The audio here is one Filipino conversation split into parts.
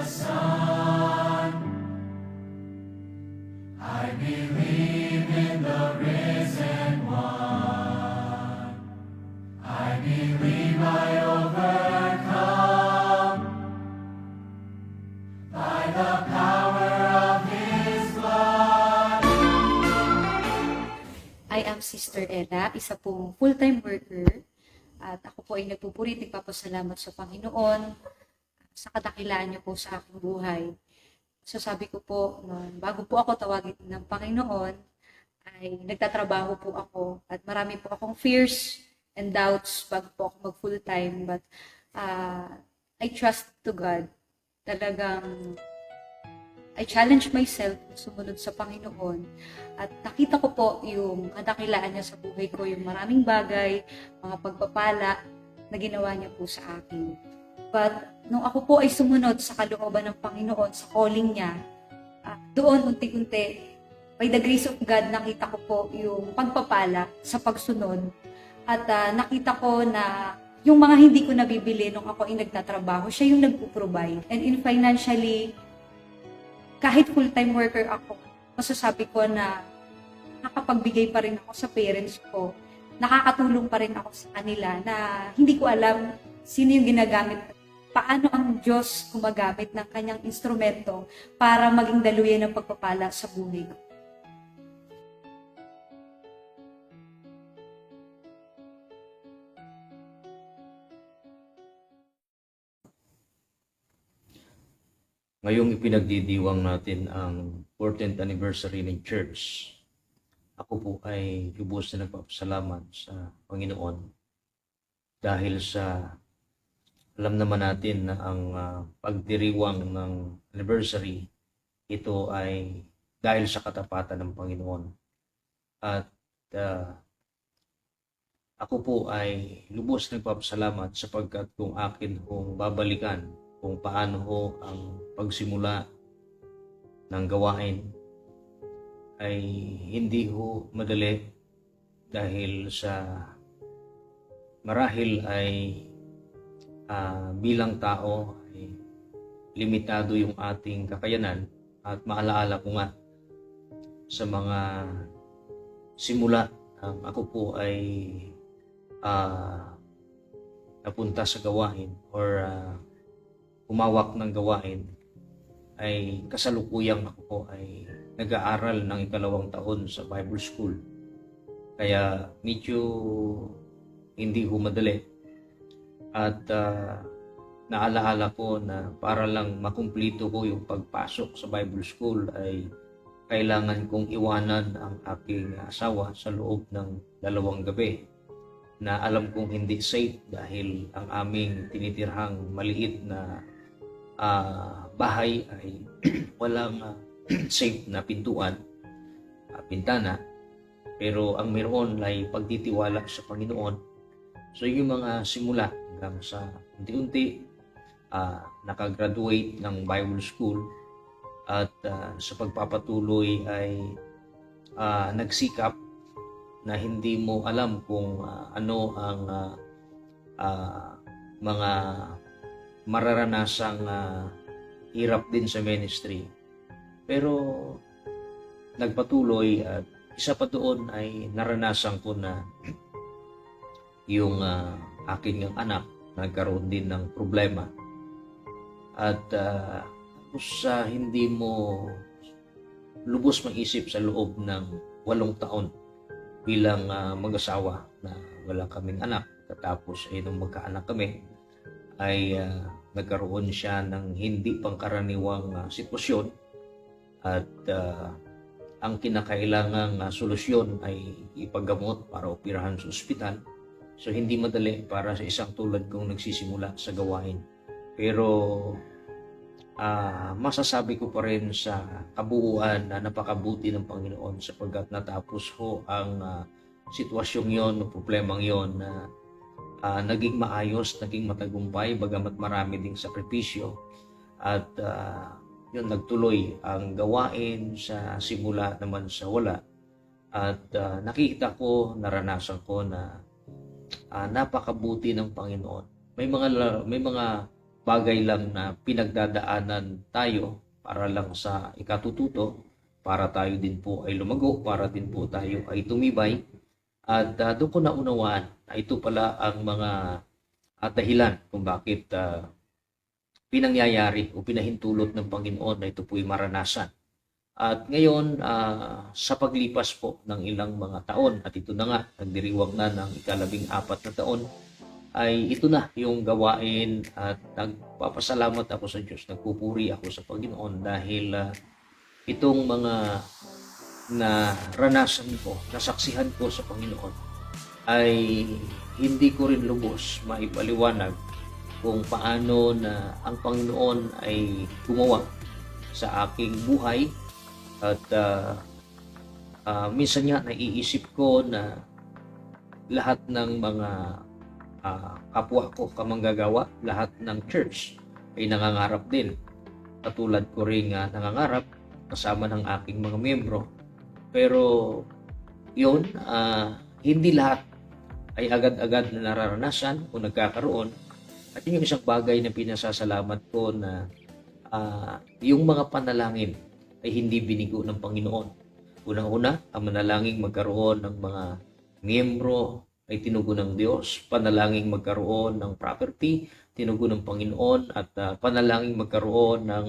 Son. I believe in the risen One. I believe I overcome by the power of His blood. I am Sister Ella, isa pong full-time worker. At ako po ay nagpupuri, nagpapasalamat sa Panginoon sa kadakilaan niyo po sa aking buhay. So sabi ko po, bago po ako tawagin ng Panginoon, ay nagtatrabaho po ako at marami po akong fears and doubts bago po ako mag full-time. But I trust to God. Talagang I challenge myself na sumunod sa Panginoon at nakita ko po yung kadakilaan niya sa buhay ko, yung maraming bagay, mga pagpapala na ginawa niya po sa akin. But nung ako po ay sumunod sa kalooban ng Panginoon, sa calling niya, doon unti-unti, by the grace of God, nakita ko po yung pagpapala sa pagsunod at nakita ko na yung mga hindi ko nabibili nung ako ay nagtatrabaho, siya yung nagpo-provide. And in financially, kahit full-time worker ako, masasabi ko na nakapagbigay pa rin ako sa parents ko. Nakakatulong pa rin ako sa kanila na hindi ko alam sino yung ginagamit. Paano ang Diyos gumagamit ng kanyang instrumento para maging daluyan ng pagpapala sa buhay ko. Ngayong ipinagdidiwang natin ang 14th anniversary ng church, ako po ay lubos na nagpapasalamat sa Panginoon dahil sa alam naman natin na ang pagdiriwang ng anniversary, ito ay dahil sa katapatan ng Panginoon. At ako po ay lubos na nagpapasalamat sapagkat kung akin kung babalikan kung paano ho ang pagsimula ng gawain ay hindi ho madali dahil sa marahil ay bilang tao ay limitado yung ating kakayanan at maalaala ko nga sa mga simula ako po ay napunta sa gawain or umawak ng gawain ay kasalukuyang ako po ay nag-aaral ng 2nd taon sa Bible School. Kaya medyo hindi ho madali. At naalaala ko na para lang makumplito ko yung pagpasok sa Bible School ay kailangan kong iwanan ang aking asawa sa loob ng 2 gabi na alam kong hindi safe dahil ang aming tinitirhang maliit na bahay ay walang safe na pintuan, pintana, pero ang meron ay pagtitiwala sa Panginoon. So yung mga simula hanggang sa unti-unti nakagraduate ng Bible School at sa pagpapatuloy ay nagsikap na hindi mo alam kung ano ang mga mararanasang hirap din sa ministry. Pero nagpatuloy at isa pa doon ay naranasan ko na yung aking anak nagkaroon din ng problema. At sa hindi mo lubos mag-isip sa loob ng 8 taon bilang mag-asawa na wala kaming anak. Katapos ay nung magkaanak kami, ay nagkaroon siya ng hindi pangkaraniwang sitwasyon at ang kinakailangang solusyon ay ipaggamot para operahan sa ospital. So hindi madali para sa isang tulad kong nagsisimula sa gawain. Pero masasabi ko pa rin sa kabuuan na napakabuti ng Panginoon sapagkat natapos ho ang sitwasyong yon o problemang yon na naging maayos, naging matagumpay, bagamat marami ding sakripisyo. At yun, nagtuloy ang gawain sa simula naman sa wala. At nakita ko, naranasan ko na napakabuti ng Panginoon. May mga bagay lang na pinagdadaanan tayo para lang sa ikatututo, para tayo din po ay lumago, para din po tayo ay tumibay. At doon ko naunawaan na ito pala ang mga dahilan kung bakit pinangyayari o pinahintulot ng Panginoon na ito po'y maranasan. At ngayon, sa paglipas po ng ilang mga taon, at ito na nga, nagdiriwang na ng ika-14 na taon, ay ito na yung gawain at nagpapasalamat ako sa Diyos, nagpupuri ako sa Panginoon dahil itong mga naranasan ko, nasaksihan ko sa Panginoon, ay hindi ko rin lubos maipaliwanag kung paano na ang Panginoon ay gumawa sa aking buhay. At minsan nga naiisip ko na lahat ng mga kapwa ko kamanggagawa, lahat ng church ay nangangarap din. Katulad ko rin nangangarap kasama ng aking mga miyembro. Pero yun, hindi lahat ay agad-agad na nararanasan o nagkakaroon. At yun yung isang bagay na pinasasalamat ko na yung mga panalangin ay hindi binigo ng Panginoon. Unang-una, ang manalangin magkaroon ng mga miyembro ay tinugon ng Diyos. Panalangin magkaroon ng property, tinugon ng Panginoon. At panalangin magkaroon ng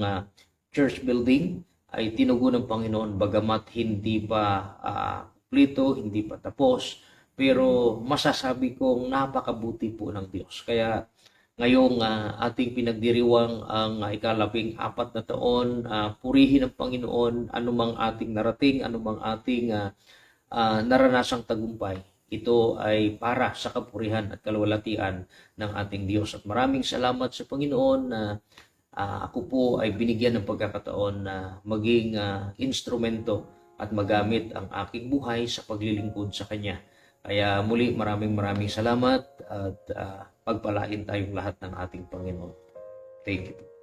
church building ay tinugon ng Panginoon bagamat hindi pa kumpleto, hindi pa tapos. Pero masasabi kong napakabuti po ng Diyos. Kaya ngayong ating pinagdiriwang ang ika-14 na taon, purihin ang Panginoon, anumang ating narating, anumang ating naranasang tagumpay. Ito ay para sa kapurihan at kaluwalhatian ng ating Diyos. At maraming salamat sa Panginoon na ako po ay binigyan ng pagkakataon na maging instrumento at magamit ang aking buhay sa paglilingkod sa Kanya. Kaya muli maraming salamat at pagpalain tayong lahat ng ating Panginoon. Thank you.